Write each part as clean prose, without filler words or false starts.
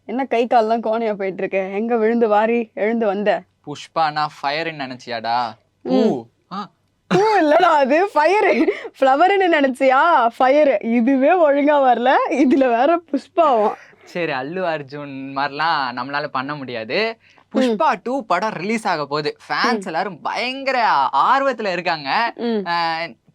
என்ன கை கால்லாம் கோணையா போயிட்டு இருக்கு? எங்க விழுந்து வாரி எழுந்து வந்த? புஷ்பானா ஃபயர்ன்னு நினைச்சியாடா? பூ. பூ இல்லடா, அது ஃபயரு. ஃப்ளவர்னு நினைச்சியா? ஃபயரு. இதுவே ஒழுங்கா வரல, இதுல வேற புஷ்பாவும். சரி, அல்லு அர்ஜுன் மாதிரிலாம் நம்மளால பண்ண முடியாது. புஷ்பா 2 படம் ரிலீஸ் ஆக போகுது. ஃபேன்ஸ் எல்லாரும் பயங்கர ஆர்வத்துல இருக்காங்க.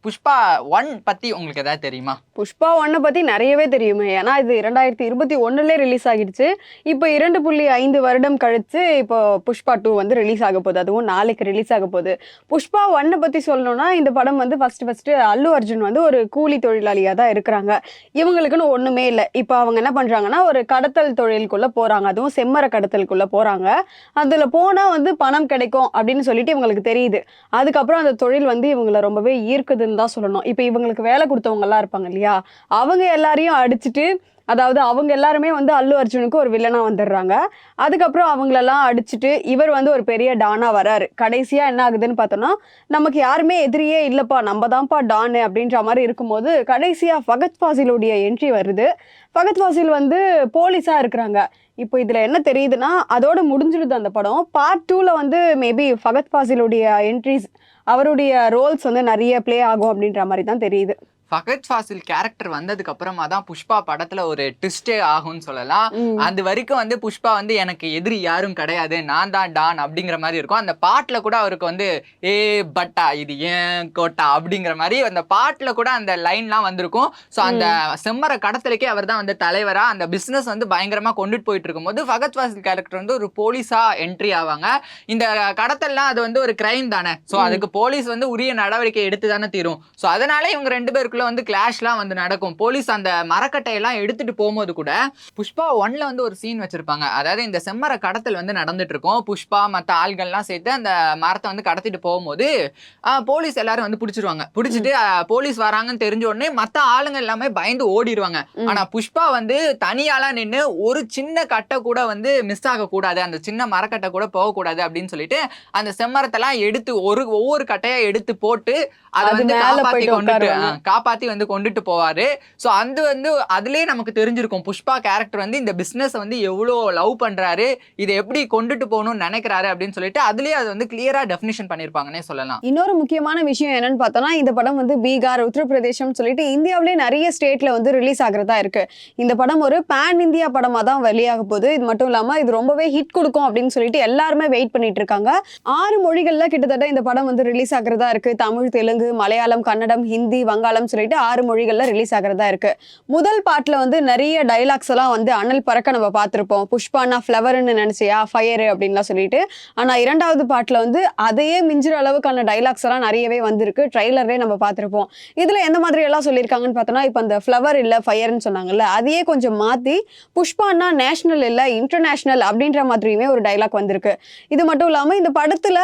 புஷ்பா 1 பத்தி உங்களுக்கு ஏதாவது தெரியுமா? புஷ்பா 1 பத்தி நிறையவே தெரியுமே. ஏன்னா இது 2021 ரிலீஸ் ஆகிடுச்சு. இப்போ 2.5 வருடம் கழிச்சு இப்போ புஷ்பா 2 வந்து ரிலீஸ் ஆக போகுது. அதுவும் நாளைக்கு ரிலீஸ் ஆக போகுது. புஷ்பா 1 பத்தி சொல்லணும்னா, இந்த படம் வந்து ஃபர்ஸ்ட் அல்லு அர்ஜுன் வந்து ஒரு கூலி தொழிலாளியா தான் இருக்கிறாங்க. இவங்களுக்குன்னு ஒண்ணுமே இல்லை. இப்போ அவங்க என்ன பண்றாங்கன்னா, ஒரு கடத்தல் தொழிலுக்குள்ள போறாங்க. அதுவும் செம்மர கடத்தலுக்குள்ள போறாங்க. அதுல போனா வந்து பணம் கிடைக்கும் அப்படின்னு சொல்லிட்டு இவங்களுக்கு தெரியுது. அதுக்கப்புறம் அந்த தொழில் வந்து இவங்களை ரொம்பவே ஈர்க்குதுன்னு தான் சொல்லணும். இப்ப இவங்களுக்கு வேலை கொடுத்தவங்க எல்லாம் இருப்பாங்க இல்லையா, அவங்க எல்லாரையும் அடிச்சுட்டு, அதாவது அவங்க எல்லாருமே வந்து அல்லு அர்ஜுனுக்கு ஒரு வில்லனா வந்துடுறாங்க. அதுக்கப்புறம் அவங்களெல்லாம் அடிச்சுட்டு இவர் வந்து ஒரு பெரிய டானா வராரு. கடைசியா என்ன ஆகுதுன்னு பார்த்தோம்னா, நமக்கு யாருமே எதிரியே இல்லப்பா, நம்ம தான்ப்பா டானு அப்படின்ற மாதிரி இருக்கும்போது கடைசியா ஃபகத் ஃபாசிலுடைய என்ட்ரி வருது. ஃபகத் ஃபாசில் வந்து போலீஸா இருக்கிறாங்க. இப்போ இதுல என்ன தெரியுதுன்னா, அதோட முடிஞ்சிடுது அந்த படம். பார்ட் 2ல வந்து மேபி ஃபகத் ஃபாசிலுடைய என்ட்ரிஸ், அவருடைய ரோல்ஸ் வந்து நிறைய ப்ளே ஆகும் அப்படின்ற மாதிரி தான் தெரியுது. ஃபகத் ஃபாசில் கேரக்டர் வந்ததுக்கு அப்புறமா தான் புஷ்பா படத்துல ஒரு ட்விஸ்டே ஆகும்னு சொல்லலாம். அது வரைக்கும் வந்து புஷ்பா வந்து எனக்கு எதிரி யாரும் கிடையாது, நான் தான் டான் அப்படிங்கிற மாதிரி இருக்கும். அந்த பாட்டுல கூட அவருக்கு வந்து ஏ பட்டா இது ஏன் கோட்டா அப்படிங்கிற மாதிரி அந்த பாட்டுல கூட அந்த லைன்லாம் வந்திருக்கும். ஸோ அந்த செம்மர கடத்தலுக்கே அவர் தான் வந்து தலைவரா அந்த பிசினஸ் வந்து பயங்கரமா கொண்டுட்டு போயிட்டு இருக்கும்போது ஃபகத் ஃபாசில் கேரக்டர் வந்து ஒரு போலீஸா என்ட்ரி ஆவாங்க. இந்த கடத்தல்லாம் அது வந்து ஒரு கிரைம் தானே. ஸோ அதுக்கு போலீஸ் வந்து உரிய நடவடிக்கை எடுத்து தானே தீரும். ஸோ அதனால இவங்க 2 பேருக்குள்ள வந்து கிளாஷ்லாம் வந்து நடக்கும். போலீஸ் அந்த மரக்கட்டையெல்லாம் எடுத்துட்டு போகும்போது கூட புஷ்பா 1ல வந்து ஒரு சீன் வச்சிருப்பாங்க. அதாவது இந்த செம்மர கடத்தல் வந்து நடந்துட்டு இருக்கும். புஷ்பா மற்ற ஆள்கள்லாம் சேர்த்து அந்த மரத்தை வந்து கடத்திட்டு போகும்போது போலீஸ் எல்லாரும் வந்து பிடிச்சிருவாங்க. பிடிச்சிட்டு போலீஸ் வராங்கன்னு தெரிஞ்ச உடனே மற்ற ஆளுங்க எல்லாமே பயந்து ஓடிடுவாங்க. ஆனா புஷ்பா வந்து தனியாலாம் நின்று ஒரு சின்ன கட்டை கூட வந்து மிஸ் ஆகக்கூடாது, அந்த சின்ன மரக்கட்டை கூட போகக்கூடாது அப்படின்னு சொல்லிட்டு அந்த செம்மரத்தெல்லாம் எடுத்து ஒவ்வொரு கட்டையா எடுத்து போட்டு அதை வந்து காப்பாத்தி வந்து கொண்டுட்டு போவாரு. சோ அந்த வந்து அதுலயே நமக்கு தெரிஞ்சிருக்கும் புஷ்பா கேரக்டர் வந்து இந்த பிசினஸ் வந்து எவ்வளவு லவ் பண்றாரு, இதை எப்படி கொண்டுட்டு போகணும்னு நினைக்கிறாரு அப்படின்னு சொல்லிட்டு அதுலயே அது வந்து கிளியரா டெஃபினிஷன் பண்ணிருப்பாங்கன்னே சொல்லலாம். இன்னொரு முக்கியமான விஷயம் என்னன்னு பார்த்தோம்னா, இந்த படம் வந்து பீகார், உத்தரப்பிரதேசம் சொல்லிட்டு இந்தியாவிலே நிறைய ஸ்டேட்ல வந்து ரிலீஸ் ஆகிறதா இருக்கு. இந்த படம் ஒரு பேன் இந்தியா படமா தான் வெளியாக போகுது. இது மட்டும் இல்லாம இது ரொம்பவே ஹிட் கொடுக்கும் அப்படின்னு சொல்லிட்டு எல்லாருமே வெயிட் பண்ணிட்டு இருக்காங்க. 6 மொழிகள்ல கிட்டத்தட்ட இந்த படம் வந்து ரிலீஸ் ஆகிறதா இருக்கு. தமிழ், தெலுங்கு, மலையாளம், கன்னடம், ஹிந்தி, வங்காளம் சொல்லிட்டு 6 மொழிகள்ல ரிலீஸ் ஆகிறதா இருக்கு. முதல் பாட்டுல வந்து நிறைய டைலாக்ஸ் எல்லாம் வந்து அனல் பறக்க நம்ம பார்த்திருப்போம். புஷ்பானா ஃப்ளவர்னு நினைச்சியா, ஃபயர் அப்படின்லாம் சொல்லிட்டு. ஆனா 2வது பாட்டுல வந்து அதையே மிஞ்சுற அளவுக்கான டைலாக்ஸ் எல்லாம் நிறையவே வந்திருக்கு. ட்ரைலரே நம்ம பார்த்திருப்போம். இதுல எந்த மாதிரி எல்லாம் சொல்லியிருக்காங்கன்னு பார்த்தோம்னா, இப்ப அந்த ஃப்ளவர் இல்ல ஃபயர்னு சொன்னாங்கல்ல, அதையே கொஞ்சம் மாத்தி புஷ்பானா நேஷனல் இல்ல இன்டர்நேஷனல் அப்படின்ற மாதிரியுமே ஒரு டைலாக் வந்திருக்கு. இது மட்டும் இல்லாம இந்த படத்துல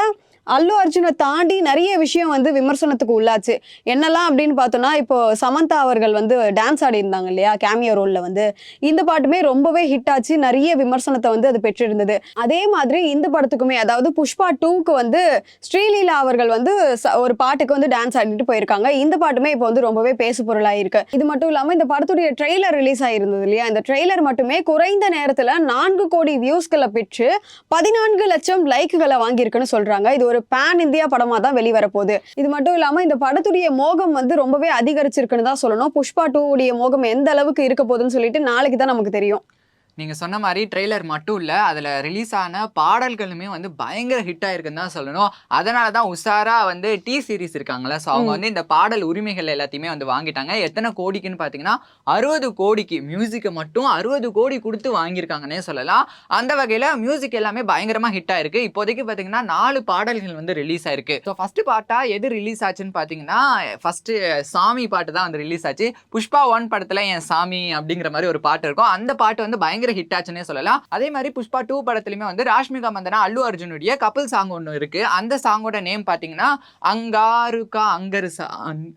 அல்லு அர்ஜுனை தாண்டி நிறைய விஷயம் வந்து விமர்சனத்துக்கு உள்ளாச்சு. என்னெல்லாம் அப்படின்னு பார்த்தோம்னா, இப்போ சமந்தா அவர்கள் வந்து டான்ஸ் ஆடி இருந்தாங்க இல்லையா, கேமியோ ரோல்ல வந்து. இந்த பாட்டுமே ரொம்பவே ஹிட் ஆச்சு. நிறைய விமர்சனத்தை வந்து அது பெற்றிருந்தது. அதே மாதிரி இந்த படத்துக்குமே, அதாவது புஷ்பா 2க்கு வந்து ஸ்ரீலீலா அவர்கள் வந்து ஒரு பாட்டுக்கு வந்து டான்ஸ் ஆடிட்டு போயிருக்காங்க. இந்த பாட்டுமே இப்போ வந்து ரொம்பவே பேசு பொருளாயிருக்கு. இது மட்டும் இல்லாம இந்த படத்துடைய ட்ரெய்லர் ரிலீஸ் ஆயிருந்தது இல்லையா, இந்த ட்ரெய்லர் மட்டுமே குறைந்த நேரத்துல 4 கோடி வியூஸ்களை பெற்று 14 லட்சம் லைக்குகளை வாங்கியிருக்குன்னு சொல்றாங்க. இது ஒரு பேன் இந்தியா படமா தான் வெளிவர போகுது. இது மட்டும் இல்லாம இந்த படத்துடைய மோகம் வந்து ரொம்பவே அதிகரிச்சிருக்குன்னு தான் சொல்லணும். புஷ்பா 2 உடைய மோகம் எந்த அளவுக்கு இருக்க போகுதுன்னு சொல்லிட்டு நாளைக்கு தான் நமக்கு தெரியும். நீங்க சொன்ன மாதிரி ட்ரெய்லர் மட்டும் இல்ல, அதுல ரிலீஸ் ஆன பாடல்களுமே வந்து பயங்கர ஹிட் ஆயிருக்குன்னு தான் சொல்லணும். அதனாலதான் உஷாரா வந்து டி சீரிஸ் இருக்காங்கல்ல, ஸோ அவங்க வந்து இந்த பாடல் உரிமைகள் எல்லாத்தையுமே வந்து வாங்கிட்டாங்க. எத்தனை கோடிக்குன்னு பாத்தீங்கன்னா 60 கோடிக்கு மியூசிக்கை மட்டும் 60 கோடி கொடுத்து வாங்கியிருக்காங்கன்னே சொல்லலாம். அந்த வகையில மியூசிக் எல்லாமே பயங்கரமா ஹிட் ஆயிருக்கு. இப்போதைக்கு பாத்தீங்கன்னா 4 பாடல்கள் வந்து ரிலீஸ் ஆயிருக்கு. ஸோ ஃபர்ஸ்ட் பாட்டா எது ரிலீஸ் ஆச்சுன்னு பாத்தீங்கன்னா, ஃபர்ஸ்ட் சாமி பாட்டு தான் வந்து ரிலீஸ் ஆச்சு. புஷ்பா 1 படத்துல என் சாமி அப்படிங்கிற மாதிரி ஒரு பாட்டு இருக்கும். அந்த பாட்டு வந்து பயங்கர ஹிட் ஆச்சுன்னே சொல்லலாம். அதே மாதிரி புஷ்பா 2 படத்துலயுமே வந்து ராஷ்மிகா மந்தனா அல்லு அர்ஜுனுடைய கப்பிள் சாங் ஒன்று இருக்கு. அந்த சாங்கோட நேம் பாத்தீங்கன்னா அங்காருக்கா அங்கருசா,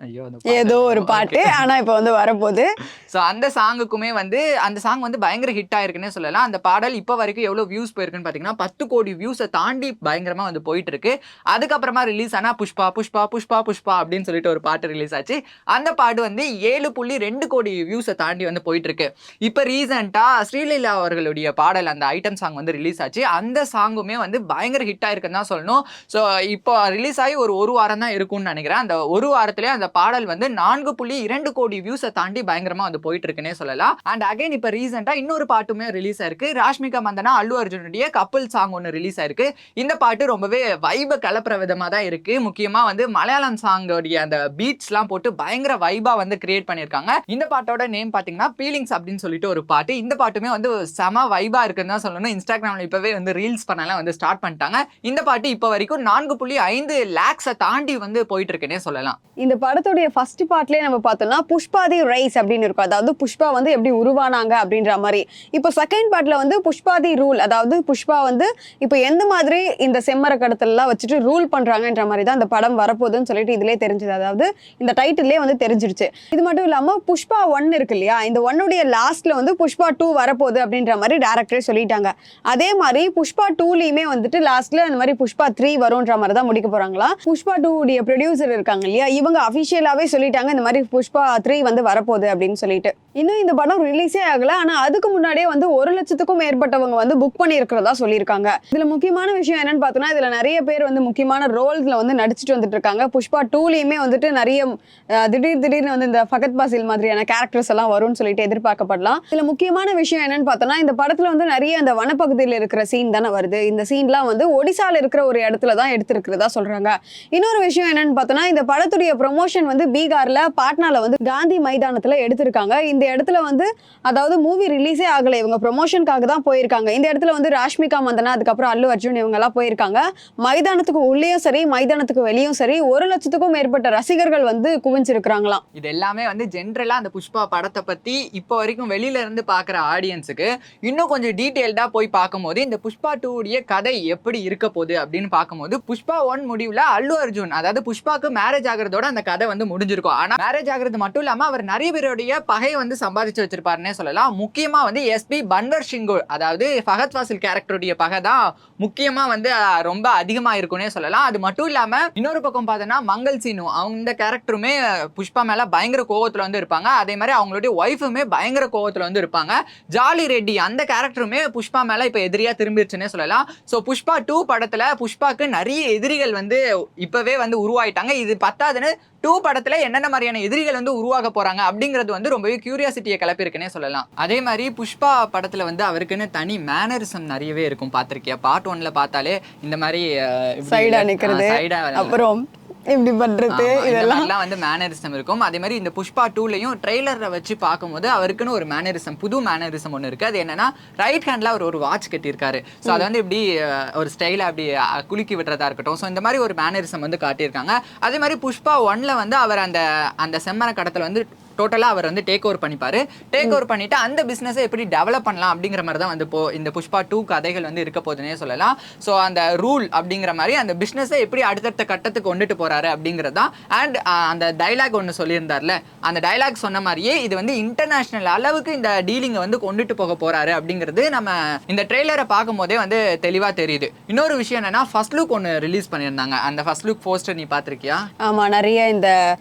ஐயோ ஏதோ ஒரு பாட்டு, ஆனா இப்ப வந்து வரப்போகுது. ஸோ அந்த சாங்குக்குமே வந்து அந்த சாங் வந்து பயங்கர ஹிட் ஆயிருக்குன்னே சொல்லலாம். அந்த பாடல் இப்போ வரைக்கும் எவ்வளவு வியூஸ் போயிருக்குன்னு பாத்தீங்கன்னா 10 கோடி வியூஸை தாண்டி பயங்கரமா வந்து போயிட்டு இருக்கு. அதுக்கப்புறமா ரிலீஸ் ஆனா புஷ்பா புஷ்பா புஷ்பா புஷ்பா அப்படின்னு சொல்லிட்டு ஒரு பாட்டு ரிலீஸ் ஆச்சு. அந்த பாட்டு வந்து 7.2 கோடி வியூஸை தாண்டி வந்து போயிட்டு இருக்கு. இப்ப ரீசெண்டா ஸ்ரீலீலா ஜெயலலிதா அவர்களுடைய பாடல் அந்த ஐட்டம் சாங் வந்து ரிலீஸ் ஆச்சு. அந்த சாங்குமே வந்து பயங்கர ஹிட் ஆயிருக்குன்னு தான் சொல்லணும். ஸோ இப்போ ரிலீஸ் ஆகி ஒரு வாரம் தான் இருக்கும்னு நினைக்கிறேன். அந்த ஒரு வாரத்திலே அந்த பாடல் வந்து 4.2 கோடி வியூஸை தாண்டி பயங்கரமா வந்து போயிட்டு இருக்குன்னே சொல்லலாம். அண்ட் அகைன் இப்போ ரீசெண்டா இன்னொரு பாட்டுமே ரிலீஸ் ஆயிருக்கு. ராஷ்மிகா மந்தனா அல்லு அர்ஜுனுடைய கப்பல் சாங் ஒன்று ரிலீஸ் ஆயிருக்கு. இந்த பாட்டு ரொம்பவே வைப கலப்புற விதமா தான் இருக்கு. முக்கியமா வந்து மலையாளம் சாங்கோடைய அந்த பீட்ஸ்லாம் போட்டு பயங்கர வைபா வந்து கிரியேட் பண்ணியிருக்காங்க. இந்த பாட்டோட நேம் பாத்தீங்கன்னா பீலிங்ஸ் அப்படின்னு சொல்லிட்டு ஒரு பாட்டு. இந்த பாட்டுமே வந்து செம வைபா இருக்குன்னு தான் சொல்லணும். இன்ஸ்டாகிராம்ல இப்பவே வந்து ரீல்ஸ் பண்ணலாம் வந்து ஸ்டார்ட் பண்ணிட்டாங்க. இந்த பாட்டு இப்போ வரைக்கும் 4.5 லேக்ஸை தாண்டி வந்து போயிட்டு இருக்குன்னே சொல்லலாம். இந்த படத்துடைய ஃபர்ஸ்ட் பார்ட்லயே நம்ம பார்த்தோம்னா புஷ்பாதி ரைஸ் அப்படின்னு இருக்கும். அதாவது புஷ்பா வந்து எப்படி உருவானாங்க அப்படின்ற மாதிரி. இப்போ செகண்ட் பார்ட்ல வந்து புஷ்பாதி ரூல், அதாவது புஷ்பா வந்து இப்போ எந்த மாதிரி இந்த செம்மர கடத்தலாம் வச்சுட்டு ரூல் பண்றாங்கன்ற மாதிரி தான் இந்த படம் வரப்போகுதுன்னு சொல்லிட்டு இதுலயே தெரிஞ்சது. அதாவது இந்த டைட்டிலே வந்து தெரிஞ்சிருச்சு. இது மட்டும் இல்லாம புஷ்பா 1 இருக்கு இல்லையா, இந்த 1உடைய லாஸ்ட்ல வந்து புஷ்பா 2 வரப்போகுது அப்படின்ற மாதிரி டைரக்டரே சொல்லிட்டாங்க. அதே மாதிரி புஷ்பா 2லயுமே வந்துட்டு லாஸ்ட்ல அந்த மாதிரி புஷ்பா 3 வரும்ன்ற மாதிரி தான் முடிக்க போறாங்களா. புஷ்பா 2 உடைய ப்ரொடியூசர் இருக்காங்க இல்லையா, இவங்க அபிஷியலாவே சொல்லிட்டாங்க இந்த மாதிரி புஷ்பா 3 வந்து வரப்போகுது அப்படின்னு சொல்லிட்டு. இன்னும் இந்த படம் ரிலீஸே ஆகல. ஆனா அதுக்கு முன்னாடியே வந்து 1 லட்சத்துக்கும் மேற்பட்டவங்க வந்து புக் பண்ணி இருக்கிறதா சொல்லியிருக்காங்க. இதுல முக்கியமான விஷயம் என்னன்னு பார்த்தோம்னா, இதுல நிறைய பேர் வந்து முக்கியமான ரோல்ஸ்ல வந்து நடிச்சிட்டு வந்துட்டு இருக்காங்க. புஷ்பா 2லயுமே வந்துட்டு நிறைய திடீர்னு வந்து இந்த ஃபகத் பாசில் மாதிரியான கேரக்டர்ஸ் எல்லாம் வரும்னு சொல்லிட்டு எதிர்பார்க்கப்படலாம். இதுல முக்கியமான விஷயம் என்னன்னு பார்த்தோம்னா, இந்த படத்துல வந்து நிறைய அந்த வனப்பகுதியில் இருக்கிற சீன் தானே வருது. இந்த சீன்லாம் வந்து ஒடிசால இருக்கிற ஒரு இடத்துல தான் எடுத்திருக்கிறதா சொல்றாங்க. இன்னொரு விஷயம் என்னன்னு பார்த்தோம்னா, இந்த படத்துடைய ப்ரொமோஷன் வந்து பீகார்ல பாட்னால வந்து காந்தி மைதானத்துல எடுத்திருக்காங்க. இந்த இடத்துல வந்து அதாவது மூவி ரிலீஸே ஆகல, இவங்க ப்ரொமோஷனுக்காக தான் போயிருக்காங்க. இந்த இடத்துல வந்து ராஷ்மிகா மந்தனா அதுக்கப்புறம் அல்லு அர்ஜுன் இவங்க எல்லாம் போயிருக்காங்க. மைதானத்துக்கு உள்ளேயும் சரி மைதானத்துக்கு வெளியும் சரி 1 லட்சத்துக்கும் மேற்பட்ட ரசிகர்கள் வந்து குவிஞ்சிருக்கிறாங்களாம். இது எல்லாமே வந்து ஜென்ரலா அந்த புஷ்பா படத்தை பத்தி இப்போ வரைக்கும் வெளியில இருந்து பாக்குற ஆடியன்ஸுக்கு இன்னும் கொஞ்சம் டீடைல்டா போய் பார்க்கும்போது இந்த புஷ்பா 2 உடைய கதை எப்படி இருக்க போகுது அப்படின்னு பார்க்கும்போது புஷ்பா 1 முடிவுல அல்லு அர்ஜுன் அதாவது புஷ்பாக்கு மேரேஜ் ஆகிறதோட அந்த கதை வந்து முடிஞ்சிருக்கும். ஆனா மேரேஜ் ஆகிறது மட்டும் இல்லாம அவர் நிறைய பேருடைய பகையை வந்து சம்பாதிச்சு வச்சிருப்பாருன்னே சொல்லலாம். முக்கியமா வந்து எஸ்பி பன்வர் சிங்கோ அதாவது ஃபகத் ஃபாசில் கேரக்டருடைய பகை தான் முக்கியமா வந்து ரொம்ப அதிகமா இருக்கும்னே சொல்லலாம். அது மட்டும் இல்லாம இன்னொரு பக்கம் பார்த்தோன்னா மங்கள் சீனு அவங்க கேரக்டருமே புஷ்பா மேல பயங்கர கோவத்துல வந்து இருப்பாங்க. அதே மாதிரி அவங்களுடைய ஒய்ஃபுமே பயங்கர கோவத்துல வந்து இருப்பாங்க. ஜாலி ரெட்டி அந்த கேரக்டருமே புஷ்பா மேல இப்ப எதிரியா திரும்பிடுச்சுன்னே சொல்லலாம். ஸோ புஷ்பா 2 படத்துல புஷ்பாக்கு நிறைய எதிரிகள் வந்து இப்பவே வந்து உருவாயிட்டாங்க. இது பத்தாதுன்னு 2 படத்துல என்னென்ன மாதிரியான எதிரிகள் வந்து உருவாக போறாங்க அப்படிங்கிறது வந்து ரொம்பவே கியூரியாசிட்டியை கிளப்பிருக்குன்னே சொல்லலாம். அதே மாதிரி புஷ்பா படத்துல வந்து அவருக்குன்னு தனி மேனரிசம் நிறையவே இருக்கும். பார்த்திருக்கியா? பார்ட் 1ல பார்த்தாலே இந்த மாதிரி சைடா நிக்கிறது, அப்புறம் இப்படி பண்றது, இதெல்லாம் வந்து மேனரிசம் இருக்கும். அதே மாதிரி இந்த புஷ்பா 2லயும் ட்ரெய்லரை வச்சு பார்க்கும்போது அவருக்குன்னு ஒரு மேனரிசம், புது மேனரிசம் ஒன்று இருக்கு. அது என்னன்னா ரைட் ஹேண்ட்ல அவர் ஒரு வாட்ச் கட்டியிருக்காரு. ஸோ அதை வந்து இப்படி ஒரு ஸ்டைல அப்படி குலுக்கி விடுறதா இருக்கட்டும். ஸோ இந்த மாதிரி ஒரு மேனரிசம் வந்து காட்டியிருக்காங்க. அதே மாதிரி புஷ்பா 1ல வந்து அவர் அந்த செம்மர கடத்துல வந்து டோட்டலாக அவர் வந்து டேக் ஓவர் பண்ணிப்பாரு. டேக் ஓவர் பண்ணிட்டு அந்த பிஸ்னஸை எப்படி டெவலப் பண்ணலாம் அப்படிங்கிற மாதிரி தான் வந்து இப்போ இந்த புஷ்பா 2 கதைகள் வந்து இருக்க போதுன்னே சொல்லலாம். ஸோ அந்த ரூல் அப்படிங்கிற மாதிரி அந்த பிஸ்னஸை எப்படி அடுத்தடுத்த கட்டத்துக்கு கொண்டுட்டு போறாரு அப்படிங்கிறது தான். அண்ட் அந்த டைலாக் ஒன்று சொல்லியிருந்தார்ல, அந்த டைலாக் சொன்ன மாதிரியே இது வந்து இன்டர்நேஷனல் அளவுக்கு இந்த டீலிங்கை வந்து கொண்டுட்டு போக போறாரு அப்படிங்கிறது நம்ம இந்த ட்ரெய்லரை பார்க்கும் போதே வந்து தெளிவாக தெரியுது. இன்னொரு விஷயம் என்னன்னா ஃபர்ஸ்ட் லுக் ஒன்று ரிலீஸ் பண்ணியிருந்தாங்க. அந்த ஃபர்ஸ்ட் லுக் போஸ்டர் நீ பார்த்துருக்கியா? ஆமா, நிறைய இந்த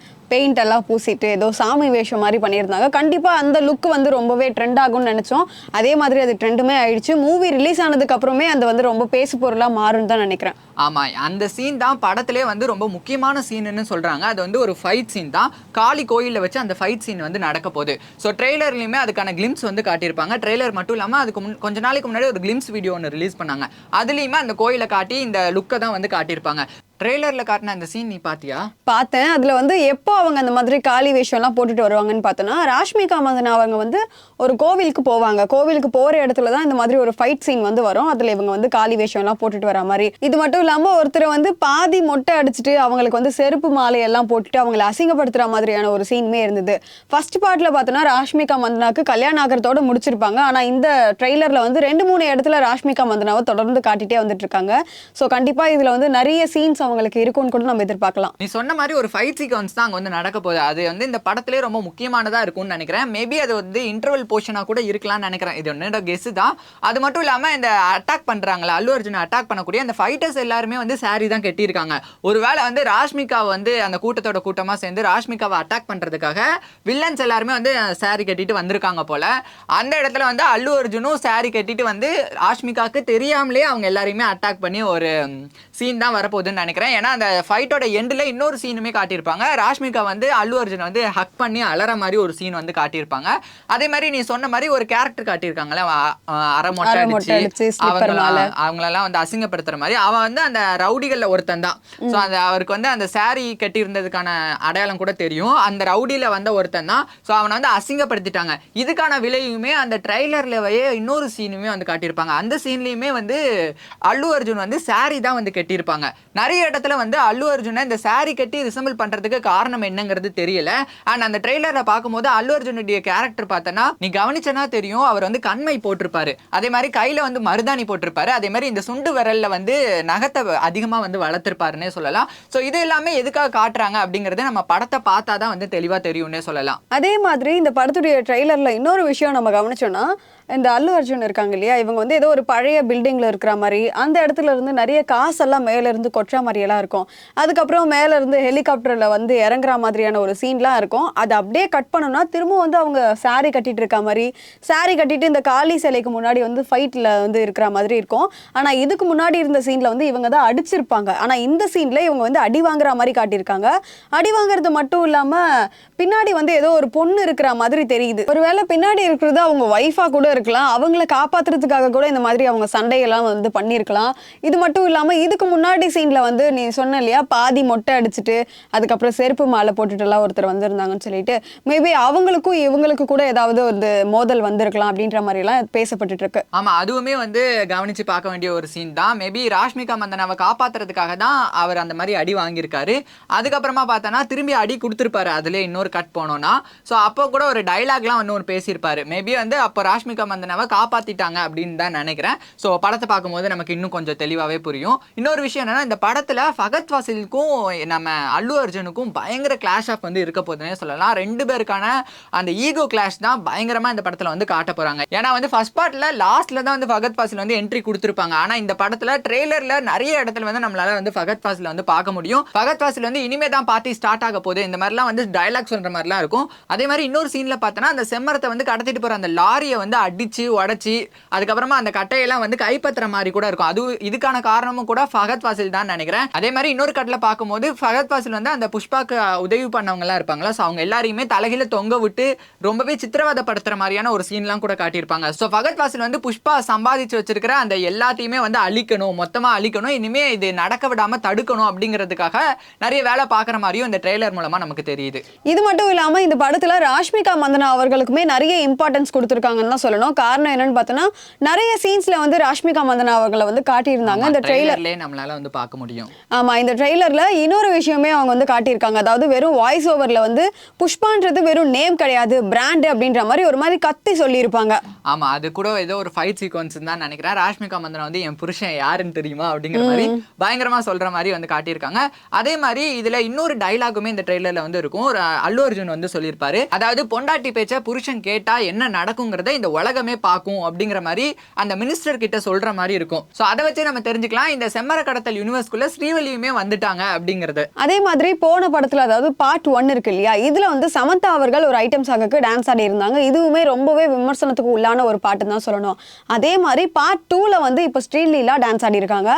பெயிண்ட் எல்லாம் பூசிட்டு ஏதோ சாமி வேஷம் மாதிரி பண்ணியிருந்தாங்க. கண்டிப்பா அந்த லுக் வந்து ரொம்பவே ட்ரெண்ட் ஆகும்னு நினைச்சோம். அதே மாதிரி அது ட்ரெண்டுமே ஆயிடுச்சு. மூவி ரிலீஸ் ஆனதுக்கு அப்புறமே அது வந்து ரொம்ப பேசு பொருளா மாறும்னு தான் நினைக்கிறேன். ஆமா, அந்த சீன் தான் படத்திலே வந்து ரொம்ப முக்கியமான சீன்னு சொல்றாங்க. அது வந்து ஒரு ஃபைட் சீன் தான். காளி கோயிலில் வச்சு அந்த ஃபைட் சீன் வந்து நடக்க போகுது. ஸோ ட்ரெய்லர்லையுமே அதுக்கான கிளிம்ஸ் வந்து காட்டியிருப்பாங்க. ட்ரெய்லர் மட்டும் இல்லாமல் அதுக்கு கொஞ்ச நாளைக்கு முன்னாடி ஒரு கிளிம்ஸ் வீடியோ ஒன்று ரிலீஸ் பண்ணாங்க. அதுலேயுமே அந்த கோயிலை காட்டி இந்த லுக்கை தான் வந்து காட்டியிருப்பாங்க. ட்ரெய்லர்ல காட்டின அந்த சீன் நீ பாத்தியா? பார்த்தேன். அதுல வந்து எப்போ அவங்க அந்த மாதிரி காளி வேஷம் எல்லாம் போட்டுட்டு வருவாங்கன்னு பார்த்தோன்னா, ராஷ்மிகா மந்தனா அவங்க வந்து ஒரு கோவிலுக்கு போவாங்க. கோவிலுக்கு போற இடத்துல தான் இந்த மாதிரி ஒரு ஃபைட் சீன் வந்து வரும். அதுல இவங்க வந்து காளி வேஷம் எல்லாம் போட்டுட்டு வர மாதிரி. இது மட்டும் இல்லாம ஒருத்தர் வந்து பாதி மொட்டை அடிச்சுட்டு அவங்களுக்கு வந்து செருப்பு மாலை எல்லாம் போட்டுட்டு அவங்களை அசிங்கப்படுத்துற மாதிரியான ஒரு சீனுமே இருந்தது. ஃபர்ஸ்ட் பார்ட்ல பார்த்தோன்னா ராஷ்மிகா மந்தனாக்கு கல்யாண ஆகிறதோட முடிச்சிருப்பாங்க. ஆனா இந்த ட்ரெய்லர்ல வந்து 2-3 இடத்துல ராஷ்மிகா மந்தனாவை தொடர்ந்து காட்டிட்டே வந்துட்டு இருக்காங்க. ஸோ கண்டிப்பா இதுல வந்து நிறைய சீன்ஸ் அவங்களுக்கு இருக்கும்னு கூட நம்ம எதிர்பார்க்கலாம். நீ சொன்ன மாதிரி ஒரு ஃபைட் சீக்வன்ஸ் தான் அங்க வந்து நடக்க போகுது. அது வந்து இந்த படத்திலே ரொம்ப முக்கியமானதா இருக்கும்னு நினைக்கிறேன். மேபி அது வந்து இன்டர்வல் போர்ஷனா கூட இருக்கலாம்னு நினைக்கிறேன். இது என்னோட கெஸ் தான். அது மட்டும் இல்லாம இந்த அட்டாக் பண்றாங்களா, அல்லு அர்ஜுன் அட்டாக் பண்ணக்கூடிய அந்த ஃபைட்டர்ஸ் எல்லாருமே வந்து சாரி தான் கட்டியிருக்காங்க. ஒருவேளை வந்து ராஷ்மிகா வந்து அந்த கூட்டத்தோட கூட்டமா சேர்ந்து ராஷ்மிகாவை அட்டாக் பண்றதுக்காக வில்லன்ஸ் எல்லாருமே வந்து சாரி கட்டிட்டு வந்திருக்காங்க போல. அந்த இடத்துல வந்து அல்லு அர்ஜுனும் சாரி கட்டிட்டு வந்து ராஷ்மிகாவுக்கு தெரியாமலே அவங்க எல்லாரையுமே அட்டாக் பண்ணி ஒரு சீன் தான் வரப்போகுதுன்னு நினைக்கிறேன். ஏன்னா அந்த ஃபைட்டோட எண்டில் இன்னொரு சீனுமே காட்டியிருப்பாங்க. ராஷ்மிகா வந்து அல்லு அர்ஜுன் வந்து ஹக் பண்ணி அலற மாதிரி ஒரு சீன் வந்து காட்டியிருப்பாங்க. அதே மாதிரி நீ சொன்ன மாதிரி ஒரு கேரக்டர் காட்டியிருக்காங்களே, அரை மொட்டை அடிச்சு அவங்களெல்லாம் வந்து அசிங்கப்படுத்துற மாதிரி. அவன் வந்து அந்த ரவுடிகள்ல ஒருத்தன் தான். ஸோ அந்த அவருக்கு வந்து அந்த சாரி கட்டி இருந்ததுக்கான அடையாளம் கூட தெரியும். அந்த ரவுடியில வந்த ஒருத்தன் தான். ஸோ அவனை வந்து அசிங்கப்படுத்திட்டாங்க. இதுக்கான விலையுமே அந்த ட்ரைலர்லவே இன்னொரு சீனுமே வந்து காட்டியிருப்பாங்க. அந்த சீன்லயுமே வந்து அல்லு அர்ஜுன் வந்து சாரி தான் வந்து கட்டியிருப்பாங்க. நிறைய இடத்துல வந்து அல்லு அர்ஜுனை இந்த சாரி கட்டி ரிசம்பிள் பண்றதுக்கு காரணம் என்னங்கிறது தெரியல. அண்ட் அந்த ட்ரெய்லரை பார்க்கும்போது அல்லு அர்ஜுனுடைய கேரக்டர் பார்த்தனா நீ கவனிச்சனா தெரியும், அவர் வந்து கண்மை போட்டிருப்பாரு. அதே மாதிரி கையில வந்து மருதாணி போட்டிருப்பாரு. அதே மாதிரி இந்த சுண்டு விரல்ல வந்து நகத்தை அதிகமா வந்து வளர்த்திருப்பாருன்னே சொல்லலாம். ஸோ இது எல்லாமே எதுக்காக காட்டுறாங்க அப்படிங்கறது நம்ம படத்தை பார்த்தாதான் வந்து தெளிவா தெரியும்னே சொல்லலாம். அதே மாதிரி இந்த படத்துடைய ட்ரெய்லர்ல இன்னொரு விஷயம் நம்ம கவனிச்சோம்னா, இந்த அல்லு அர்ஜுன் இருக்காங்க இல்லையா, இவங்க வந்து ஏதோ ஒரு பழைய பில்டிங்ல இருக்கிற மாதிரி, அந்த இடத்துல இருந்து நிறைய காசெல்லாம் மேல இருந்து கொட்டுற மாதிரி எல்லாம் இருக்கும். அதுக்கப்புறம் மேல இருந்து ஹெலிகாப்டர்ல வந்து இறங்குற மாதிரியான ஒரு சீன்லாம் இருக்கும். அதை அப்படியே கட் பண்ணோம்னா திரும்ப வந்து அவங்க சாரி கட்டிட்டு இருக்க மாதிரி, சாரி கட்டிட்டு இந்த காளி சிலைக்கு முன்னாடி வந்து ஃபைட்ல வந்து இருக்கிற மாதிரி இருக்கும். ஆனா இதுக்கு முன்னாடி இருந்த சீன்ல வந்து இவங்க தான் அடிச்சிருப்பாங்க. ஆனா இந்த சீன்ல இவங்க வந்து அடி வாங்குற மாதிரி காட்டியிருக்காங்க. அடி வாங்குறது மட்டும் இல்லாம பின்னாடி வந்து ஏதோ ஒரு பொண்ணு இருக்கிற மாதிரி தெரியுது. ஒருவேளை பின்னாடி இருக்கிறது அவங்க ஒய்ஃபா கூட இருக்கலாம். அவங்கள காப்பாத்துறதுக்காக கூட இந்த மாதிரி அவங்க சண்டையெல்லாம் வந்து பண்ணியிருக்கலாம். இது மட்டும் இல்லாம இதுக்கு முன்னாடி சீன்ல வந்து நீ சொன்ன இல்லையா, பாதி மொட்டை அடிச்சுட்டு அதுக்கப்புறம் செருப்பு மாலை போட்டுட்டு எல்லாம் ஒருத்தர் வந்திருந்தாங்கன்னு சொல்லிட்டு, மேபி அவங்களுக்கும் இவங்களுக்கு கூட ஏதாவது வந்து மோதல் வந்திருக்கலாம் அப்படின்ற மாதிரி எல்லாம் பேசப்பட்டு இருக்கு. ஆமா, அதுவுமே வந்து கவனிச்சு பார்க்க வேண்டிய ஒரு சீன் தான். மேபி ராஷ்மிகா மந்தனாவை காப்பாத்துறதுக்காக தான் அவர் அந்த மாதிரி அடி வாங்கியிருக்காரு. அதுக்கப்புறமா பார்த்தோன்னா திரும்பி அடி கொடுத்துருப்பாரு. அதுல இன்னொரு கட் போனோம்னா, ஸோ அப்போ கூட ஒரு டைலாக்லாம் வந்து ஒரு பேசியிருப்பாரு. மேபி வந்து அப்போ ராஷ்மிகா மந்தனாவை காப்பாத்திட்டாங்க அப்படின்னு தான் நினைக்கிறேன். ஸோ படத்தை பார்க்கும்போது நமக்கு இன்னும் கொஞ்சம் தெளிவாகவே புரியும். இன்னொரு விஷயம் என்னன்னா, இந்த படத்துல ஃபகத் ஃபாசிலுக்கும் நம்ம அல்லு அர்ஜுனுக்கும் பயங்கர கிளாஷ் ஆஃப் வந்து இருக்க போதுன்னே சொல்லலாம். ரெண்டு பேருக்கான அந்த ஈகோ கிளாஷ் தான் பயங்கரமா இந்த படத்துல வந்து காட்ட போறாங்க. ஏன்னா வந்து ஃபர்ஸ்ட் பார்ட்ல லாஸ்ட்ல தான் வந்து ஃபகத் ஃபாசில் வந்து என்ட்ரி கொடுத்துருப்பாங்க. ஆனா இந்த படத்துல ட்ரெய்லர்ல நிறைய இடத்துல வந்து நம்மளால வந்து ஃபகத் ஃபாசில் வந்து பார்க்க முடியும். ஃபகத் ஃபாசில் வந்து இனிமே தான் பார்ட்டி ஸ்டார்ட் ஆக போகுது, இந்த மாதிரிலாம் வந்து டைலாக் சொல்ற மாதிரிலாம் இருக்கும். அதே மாதிரி இன்னொரு சீன்ல பார்த்தோன்னா அந்த செம்மரத்தை வந்து கடத்திட்டு போற அந்த லாரியை வந்து அடிச்சு உடைச்சி அதுக்கப்புறமா அந்த கட்டையெல்லாம் வந்து கைப்பற்றுற மாதிரி கூட இருக்கும். அது இதுக்கான காரணமும் கூட ஃபகத் ஃபாசில் தான் நினைக்கிறேன். அதே மாதிரி இன்னொரு கட்டில பார்க்கும்போது ஃபகத் ஃபாசில் வந்து அந்த புஷ்பாக்கு உதவி பண்ணவங்க எல்லாம் இருப்பாங்களா, ஸோ அவங்க எல்லாரையுமே தலையில தொங்க விட்டு ரொம்பவே சித்திரவதைப்படுத்துற மாதிரியான ஒரு சீன்லாம் கூட காட்டியிருப்பாங்க. ஸோ ஃபகத் ஃபாசில் வந்து புஷ்பா சம்பாதிச்சு வச்சிருக்கிற அந்த எல்லாத்தையுமே வந்து அழிக்கணும், மொத்தமா அழிக்கணும், இனிமே இது நடக்க விடாம தடுக்கணும் அப்படிங்கிறதுக்காக நிறைய வேலை பார்க்குற மாதிரியும் இந்த ட்ரெய்லர் மூலமா நமக்கு தெரியுது. இது மட்டும் இல்லாம இந்த படத்துல ராஷ்மிகா மந்தனா அவர்களுக்குமே நிறைய இம்பார்ட்டன்ஸ் கொடுத்துருக்காங்கன்னு தான் சொல்லணும். காரணம் என்னன்னு பார்த்தோன்னா, நிறைய சீன்ஸ்ல வந்து ராஷ்மிகா மந்தனா அவர்களை வந்து காட்டியிருந்தாங்க இந்த ட்ரெய்லர்ல நம்மளால வந்து பார்க்க முடியும். ஆமா, இந்த ட்ரெய்லர்ல இன்னொரு விஷயமே அவங்க வந்து காட்டியிருக்காங்க. அதாவது வெறும் வாய்ஸ் ஓவர்ல வந்து புஷ்பான்றது வெறும் நேம் கிடையாது, பிராண்ட் அப்படின்ற மாதிரி ஒரு மாதிரி கத்தி சொல்லியிருப்பாங்க. ஆமா, அது கூட ஏதோ ஒரு ஃபைட் சீக்வன்ஸ் தான் நினைக்கிறேன். ராஷ்மிகா மந்தனா வந்து என் புருஷன் யாருன்னு தெரியுமா அப்படிங்கிற மாதிரி பயங்கரமா சொல்ற மாதிரி வந்து காட்டியிருக்காங்க. அதே மாதிரி இதுல இன்னொரு டைலாகுமே இந்த ட்ரெய்லர்ல வந்து இருக்கும். அல்லு அர்ஜுன் வந்து சொல்லியிருப்பாரு, அதாவது பொண்டாட்டி பேச்ச புருஷன் கேட்டா என்ன நடக்குங்கிறத இந்த உலகமே பார்க்கும் அப்படிங்கிற மாதிரி அந்த மினிஸ்டர் கிட்ட சொல்ற மாதிரி இருக்கும். சோ அதை வச்சு நம்ம தெரிஞ்சுக்கலாம் இந்த செம்மர கடத்தல் யூனிவர்ஸ்குள்ள ஸ்ரீவல்லியுமே வந்துட்டாங்க அப்படிங்கிறது. அதே மாதிரி போன படத்துல அதாவது பார்ட் 1 இருக்கு இல்லையா, இதுல வந்து சமந்தா அவர்கள் ஒரு ஐட்டம் சாங்குக்கு டான்ஸ் ஆடி இருந்தாங்க. இதுவுமே ரொம்பவே விமர்சனத்துக்கு உள்ளான ஒரு பாட்டு தான் சொல்லணும். அதே மாதிரி பார்ட் 2ல வந்து இப்போ ஸ்ரீலீலா டான்ஸ் ஆடி இருக்காங்க.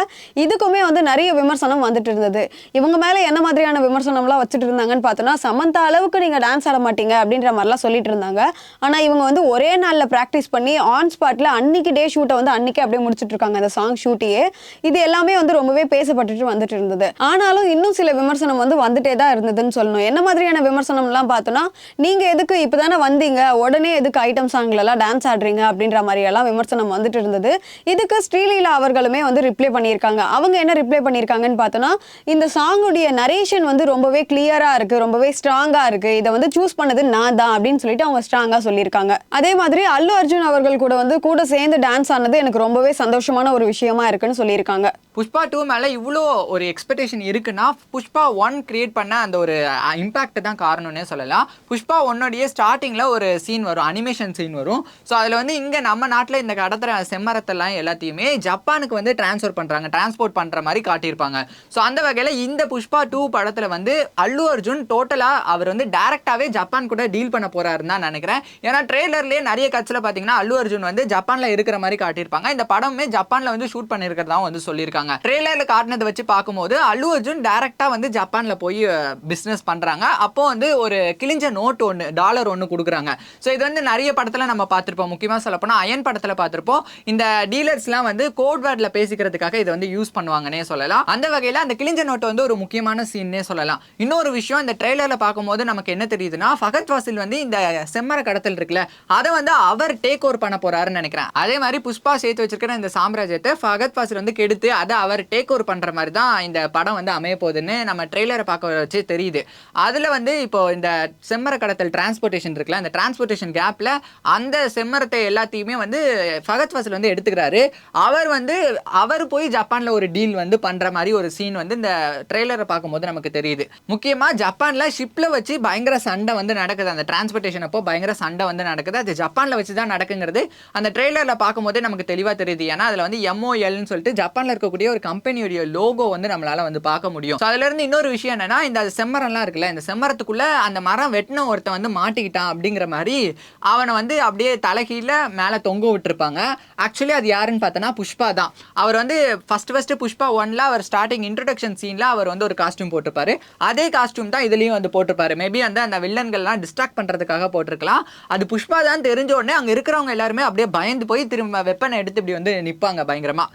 இதுக்குமே வந்து நிறைய விமர்சனம் வந்துட்டு இருந்தது. இவங்க மேல என்ன மாதிரியான விமர்சனம்லாம் வச்சுட்டு இருந்தாங்கன்னு பார்த்தோம்னா, சமந்தா அளவுக்கு நீங்க டான்ஸ் ஆட மாட்டீங்க அப்படின்ற மாதிரிலாம் சொல்லிட்டு இருந்தாங்க. ஆனா இவங்க வந்து ஒரே நாள்ல பிராக்டிஸ் பண்ணி ஆன் ஸ்பாட்ல அன்னைக்கு டே ஷூட்டை வந்து அன்னைக்கு அப்படியே முடிச்சிட்டு இருக்காங்க, அந்த சாங் ஷூட்டையே. இது எல்லாமே வந்து ரொம்பவே பேசப்பட்டுட்டு வந்துட்டு இருந்தது. ஆனாலும் இன்னும் சில விமர்சனம் வந்து வந்துட்டே தான் இருந்ததுன்னு சொல்லணும். என்ன மாதிரியான விமர்சனம்லாம் பார்த்தோன்னா, நீங்க எதுக்கு இப்பதானே வந்தீங்க, உடனே எதுக்கு ஐட்டம் சாங்ல எல்லாம் டான்ஸ் ஆடுறீங்க அப்படின்ற மாதிரி எல்லாம் விமர்சனம் வந்துட்டு இருந்தது. இதுக்கு ஸ்ரீலீலா அவர்களுமே வந்து ரிப்ளை பண்ணியிருக்காங்க. அவங்க என்ன ரிப்ளை பண்ணியிருக்காங்கன்னு பார்த்தோன்னா, இந்த சாங்குடைய நரேஷன் வந்து ரொம்பவே கிளியரா இருக்கு, ரொம்பவே ஸ்ட்ராங்கா இருக்கு, இதை வந்து சூஸ் பண்ணது நான் தான் அப்படின்னு சொல்லிட்டு அவங்க ஸ்ட்ராங்கா சொல்லியிருக்காங்க. அதே மாதிரி அல்லு அர்ஜுன் அவர்கள் கூட வந்து கூட சேர்ந்து டான்ஸ் ஆனது எனக்கு ரொம்பவே சந்தோஷமான ஒரு விஷயமா இருக்குன்னு சொல்லியிருக்காங்க. புஷ்பா 2 மேல இவ்வளோ ஒரு எக்ஸ்பெக்டேஷன் இருக்குன்னா புஷ்பா 1 கிரியேட் பண்ண அந்த ஒரு இம்பாக்ட் தான் காரணம்னே சொல்லலாம். புஷ்பா 1 ஸ்டார்டிங்ல ஒரு சீன் வரும், அனிமேஷன் சீன் வரும். ஸோ அதில் வந்து இங்கே நம்ம நாட்டில் இந்த கடத்துற செம்மரத்தெல்லாம் எல்லாத்தையுமே ஜப்பானுக்கு வந்து டிரான்ஸ்போர்ட் பண்ணுற மாதிரி காட்டியிருப்பாங்க. ஸோ அந்த வகையில் இந்த புஷ்பா 2 படத்தில் வந்து அல்லு அர்ஜுன் டோட்டலாக அவர் வந்து டேரெக்டாகவே ஜப்பான் கூட டீல் பண்ண போறாருன்னு தான் நினைக்கிறேன். ஏன்னா ட்ரெய்லர்லேயே நிறைய கட்சியில் பார்த்தீங்கன்னா அல்லு அர்ஜுன் வந்து ஜப்பானில் இருக்கிற மாதிரி காட்டியிருப்பாங்க. இந்த படமே ஜப்பானில் வந்து ஷூட் பண்ணியிருக்கிறதா வந்து சொல்லியிருக்காங்க. ட்ரெய்லரில் காட்டினதை வச்சு பார்க்கும்போது அல்லு அர்ஜுன் டேரெக்டாக வந்து ஜப்பானில் போய் பிஸ்னஸ் பண்ணுறாங்க. அப்போ வந்து ஒரு கிழிஞ்ச நோட் $1 கொடுக்குறாங்க. ஸோ இது வந்து நிறைய படத்தில் நம்ம பார்த்துருப்போம். முக்கியமாக சொல்லப்போனால் அயன் படத்தில் பார்த்துருப்போம். இந்த டீலர்ஸ்லாம் வந்து கோட் வேர்டில் பேசிக்கிறதுக்காக இதை வந்து யூஸ் பண்ணுவாங்கன்னே சொல்லலாம். அந்த வகையில் அந்த கிழிஞ்ச நோட்டு வந்து ஒரு முக்கியமான சீன்னே சொல்லலாம். இன்னொரு விஷயம், இந்த ட்ரெய்லரில் பார்க்கும்போது நமக்கு என்ன தெரியுதுன்னா ஃபகத் ஃபாசில் வந்து இந்த செம்மர கடத்தல் இருக்குல்ல அதை வந்து அவர் டேக் ஓவர் பண்ண போறாருன்னு நினைக்கிறேன். அதே மாதிரி புஷ்பா சேர்த்து வச்சிருக்கிற இந்த சாம்ராஜ்யத்தை ஃபகத் ஃபாசில் வந்து கெடுத்து அதை அவர் டேக் ஓவர் பண்ற மாதிரி தான் இந்த படம் வந்து அமைய போகுதுன்னு நம்ம ட்ரெய்லரை பார்க்க வச்சு தெரியுது. அதுல வந்து இப்போ இந்த செம்மர கடத்தல் டிரான்ஸ்போர்ட்டேஷன் இருக்குல்ல, அந்த டிரான்ஸ்போர்ட்டேஷன் கேப்ல அந்த செம்மரத்தை எல்லாத்தையுமே வந்து ஃபகத் ஃபாசில் வந்து எடுத்துக்கிறாரு. அவர் போய் ஜப்பான்ல ஒரு டீல் வந்து பண்ற மாதிரி ஒரு சீன் வந்து இந்த ட்ரெய்லரை பார்க்கும்போது நமக்கு தெரியுது. முக்கியமா ஜப்பான்ல ஷிப்ல வச்சு பயங்கர சண்டை வந்து நடக்குது. அந்த டிரான்ஸ்போர்ட்டேஷன் அப்போ பயங்கர சண்டை வந்து நடக்குது. அது ஜப்பான்ல வச்சு தான் நடக்குங்கிறது அந்த ட்ரெய்லர்ல பார்க்கும்போது நமக்கு தெளிவா தெரியுது. ஏன்னா அதுல வந்து MOLன்னு சொல்லிட்டு ஜப்பான்ல இருக்கக்கூடிய ஒரு கம்பெனியோட லோகோ வந்து நம்மளால வந்து பார்க்க முடியும். அதுல இருந்து இன்னொரு விஷயம் என்னன்னா, இந்த செம்மரம்லாம் இருக்குல்ல, இந்த செம்மரத்துக்குள்ள அந்த மரம் வெட்டின ஒருத்தன் வந்து மாட்டிக்கிட்டான் அப்படிங்கிற மாதிரி அவனை வந்து அப்படியே தலைகீழ மேல தொங்க விட்டுருப்பாங்க. ஆக்சுவலி அது யாருன்னு பார்த்தோன்னா புஷ்பா தான். அவர் வந்து ஃபர்ஸ்ட் புஷ்பா 1ல அவர் ஸ்டார்டிங் இன்ட்ரோடக்ஷன் சீன்ல அவர் வந்து ஒரு காஸ்டியூம் போட்டிருப்பாரு. அதே காஸ்டியூம் தான் இதுலயும் வந்து போட்டிருப்பாரு. மேபி அந்த வில்லன்கள்லாம் டிஸ்ட்ராக்ட் பண்றதுக்காக போட்டிருக்கலாம். அது புஷ்பா தான் தெரிஞ்ச உடனே அங்க இருக்கிறவங்க எல்லாருமே அப்படியே பயந்து போய் திரும்ப வெப்பனை எடுத்து இப்படி வந்து நிப்பாங்க பயங்கரமா.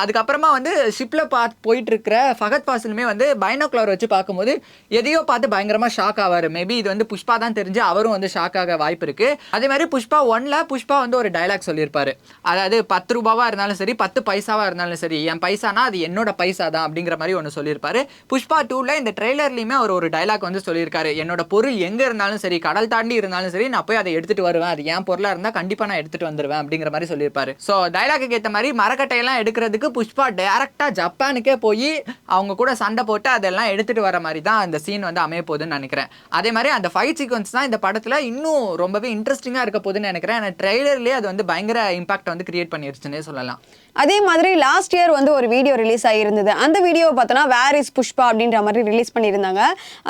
அதுக்கப்புறமா வந்து ஷிப்ல போயிட்டு இருக்கிற ஃபகத் ஃபாசிலுமே வந்து பைனோகுலர் வச்சு பார்க்கும்போது எதையோ பார்த்து பயங்கரமா ஷாக் ஆவாரு. மேபி இது வந்து புஷ்பா தான் தெரிஞ்சு அவரும் வந்து ஷாக் ஆக வாய்ப்பு இருக்கு. அதே மாதிரி புஷ்பா 1ல புஷ்பா வந்து ஒரு டைலாக் சொல்லியிருப்பாரு. அதாவது 10 ரூபாவா இருந்தாலும் சரி 10 பைசாவா இருந்தாலும் சரி, என் பைசானா அது என்னோட பைசா தான் அப்படிங்கிற மாதிரி ஒன்று சொல்லியிருப்பாரு. புஷ்பா 2ல இந்த ட்ரெய்லர்லயுமே அவர் ஒரு டைலாக் வந்து சொல்லியிருக்காரு. என்னோட பொருள் எங்க இருந்தாலும் சரி, கடல் தாண்டி இருந்தாலும் சரி, நான் போய் அதை எடுத்துட்டு வருவேன். அது என் பொருளா இருந்தா கண்டிப்பா நான் எடுத்துட்டு வந்துருவேன் அப்படிங்கிற மாதிரி சொல்லியிருப்பாரு. ஸோ டைலாக்கு ஏற்ற மாதிரி மரக்கட்டையெல்லாம் எடுக்கிறதுக்கு புஷ்பா டைரக்டா ஜப்பானுக்கே போய் அவங்க கூட சண்டை போட்டு அதெல்லாம் எடுத்துட்டு வர மாதிரி தான் அந்த சீன் வந்து அமைய போகுதுன்னு நினைக்கிறேன். அதே மாதிரி அந்த ஃபைட் சீக்வன்ஸ் தான் இந்த படத்துல இன்னும் ரொம்பவே இன்ட்ரெஸ்டிங்கா இருக்க போகுதுன்னு நினைக்கிறேன். ட்ரெய்லர்லயே அது வந்து பயங்கர இம்பாக்ட் வந்து கிரியேட் பண்ணிருச்சுன்னே சொல்லலாம். அதே மாதிரி லாஸ்ட் இயர் வந்து ஒரு வீடியோ ரிலீஸ் ஆகியிருந்தது. அந்த வீடியோவை பார்த்தோன்னா வேர் இஸ் புஷ்பா அப்படின்ற மாதிரி ரிலீஸ் பண்ணியிருந்தாங்க.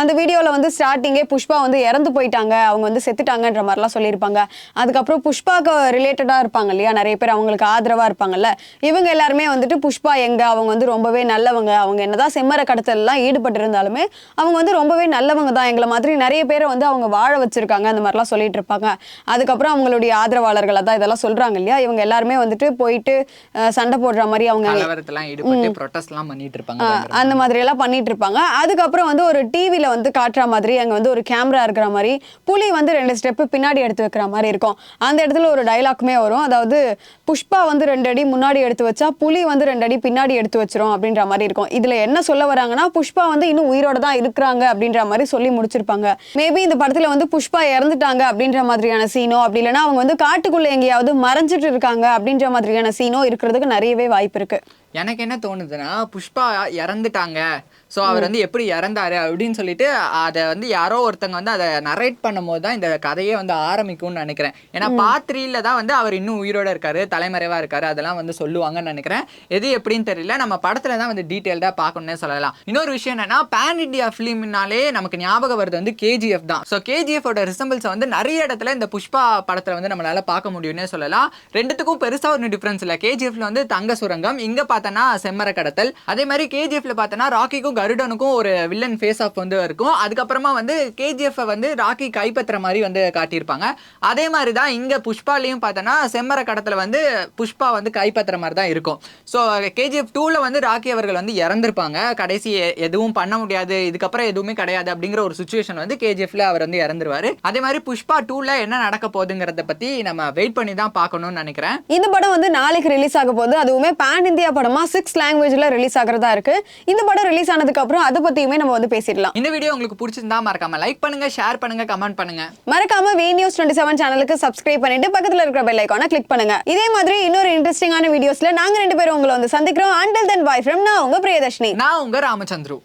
அந்த வீடியோவில் வந்து ஸ்டார்டிங்கே புஷ்பா வந்து இறந்து போயிட்டாங்க, அவங்க வந்து செத்துட்டாங்கன்ற மாதிரிலாம் சொல்லியிருப்பாங்க. அதுக்கப்புறம் புஷ்பாவுக்கு ரிலேட்டடாக இருப்பாங்க இல்லையா நிறைய பேர், அவங்களுக்கு ஆதரவாக இருப்பாங்கல்ல, இவங்க எல்லாருமே வந்துட்டு புஷ்பா எங்க, அவங்க வந்து ரொம்பவே நல்லவங்க, அவங்க என்னதான் செம்மர கடத்தலாம் ஈடுபட்டு இருந்தாலுமே அவங்க வந்து ரொம்பவே நல்லவங்க தான், எங்களை மாதிரி நிறைய பேரை வந்து அவங்க வாழ வச்சிருக்காங்க, அந்த மாதிரிலாம் சொல்லிட்டு இருப்பாங்க. அதுக்கப்புறம் அவங்களுடைய ஆதரவாளர்கள் தான் இதெல்லாம் சொல்றாங்க இல்லையா, இவங்க எல்லாருமே வந்துட்டு போயிட்டு சண்டை போடுற மாதிரி அவங்க அந்த மாதிரி எல்லாம் பண்ணிட்டு இருப்பாங்க. அதுக்கப்புறம் வந்து ஒரு டிவில வந்து காட்டுற மாதிரி அங்க வந்து ஒரு கேமரா இருக்கிற மாதிரி புலி வந்து 2 ஸ்டெப் பின்னாடி எடுத்து வைக்கிற மாதிரி இருக்கும். அந்த இடத்துல ஒரு டைலாக்குமே வரும். அதாவது புஷ்பா வந்து 2 அடி முன்னாடி எடுத்து வச்சா புலி வந்து 2 அடி பின்னாடி எடுத்து வச்சிரும் அப்படின்ற மாதிரி இருக்கும். இதுல என்ன சொல்ல வராங்கன்னா புஷ்பா வந்து இன்னும் உயிரோட தான் இருக்கிறாங்க அப்படின்ற மாதிரி சொல்லி முடிச்சிருப்பாங்க. மேபி இந்த படத்துல வந்து புஷ்பா இறந்துட்டாங்க அப்படின்ற மாதிரியான சீனோ, அப்படி இல்லைன்னா அவங்க வந்து காட்டுக்குள்ள எங்கேயாவது மறைஞ்சிட்டு இருக்காங்க அப்படின்ற மாதிரியான சீனோ இருக்கிறதுக்கு நிறையவே வாய்ப்பு இருக்கு. எனக்கு என்ன தோணுதுன்னா, புஷ்பா இறந்துட்டாங்க, ஸோ அவர் வந்து எப்படி இறந்தாரு அப்படின்னு சொல்லிட்டு அதை வந்து யாரோ ஒருத்தங்க வந்து அதை நரேட் பண்ணும்போது தான் இந்த கதையே வந்து ஆரம்பிக்கும்னு நினைக்கிறேன். ஏன்னா பார்ட் 3ல தான் வந்து அவர் இன்னும் உயிரோட இருக்காரு, தலைமறைவா இருக்காரு, அதெல்லாம் வந்து சொல்லுவாங்கன்னு நினைக்கிறேன். எது எப்படின்னு தெரியல, நம்ம படத்துல தான் வந்து டீட்டெயில்டாக பார்க்கணும்னே சொல்லலாம். இன்னொரு விஷயம் என்னன்னா, பேன் இண்டியா ஃபிலிம்னாலே நமக்கு ஞாபகம் வருது வந்து KGF தான். ஸோ KGF-ஓட ரிசம்பிள்ஸை வந்து நிறைய இடத்துல இந்த புஷ்பா படத்துல வந்து நம்மளால பார்க்க முடியும்னே சொல்லலாம். ரெண்டுத்துக்கும் பெருசா ஒரு டிஃபரன்ஸ் இல்லை. KGF-ல வந்து தங்க சுரங்கம், இங்க பார்த்தனா செம்மர கடத்தல். அதே மாதிரி KGF-ல பார்த்தனா ராக்கிக்கும் கருடனுக்கும் ஒரு வில்லன் ஃபேஸ் ஆஃப் வந்து இருக்கும். அதுக்கப்புறமா வந்து KGF-ஐ வந்து ராக்கி கைப்பற்ற மாதிரி வந்து காட்டியிருப்பாங்க. அதே மாதிரி தான் இங்க புஷ்பாலையும் பார்த்தனா செம்மர கடத்தல வந்து புஷ்பா வந்து கைப்பற்ற மாதிரி தான் இருக்கும். ஸோ KGF 2ல வந்து ராக்கி அவர்கள் வந்து இறந்திருப்பாங்க. கடைசி எதுவும் பண்ண முடியாது, இதுக்கப்புறம் எதுவுமே கிடையாது அப்படிங்கிற ஒரு சுச்சுவேஷன் வந்து KGF-ல அவர் வந்து இறந்துருவாரு. அதே மாதிரி புஷ்பா 2ல என்ன நடக்க போகுதுங்கிறத பத்தி நம்ம வெயிட் பண்ணி தான் பார்க்கணும்னு நினைக்கிறேன். இந்த படம் வந்து நாளைக்கு ரிலீஸ் ஆக போகுது. அதுவுமே பேன் இந்தியா படம் படமா 6 லாங்குவேஜ்ல ரிலீஸ் ஆகிறதா இருக்கு. இந்த படம் ரிலீஸ் ஆனதுக்கு அப்புறம் அதை பத்தியுமே நம்ம வந்து பேசிடலாம். இந்த வீடியோ உங்களுக்கு பிடிச்சிருந்தா மறக்காம லைக் பண்ணுங்க, ஷேர் பண்ணுங்க, கமெண்ட் பண்ணுங்க. மறக்காம வி நியூஸ் 27 சேனலுக்கு சப்ஸ்கிரைப் பண்ணிட்டு பக்கத்துல இருக்கிற பெல் ஐகானை கிளிக் பண்ணுங்க. இதே மாதிரி இன்னொரு இன்ட்ரெஸ்டிங்கான வீடியோஸ்ல நாங்க 2 பேரும் உங்களை வந்து சந்திக்கிறோம். Until then, bye from நான் உங்க பிரியதர்ஷினி. நான் உங்க ராமச்சந்திரு.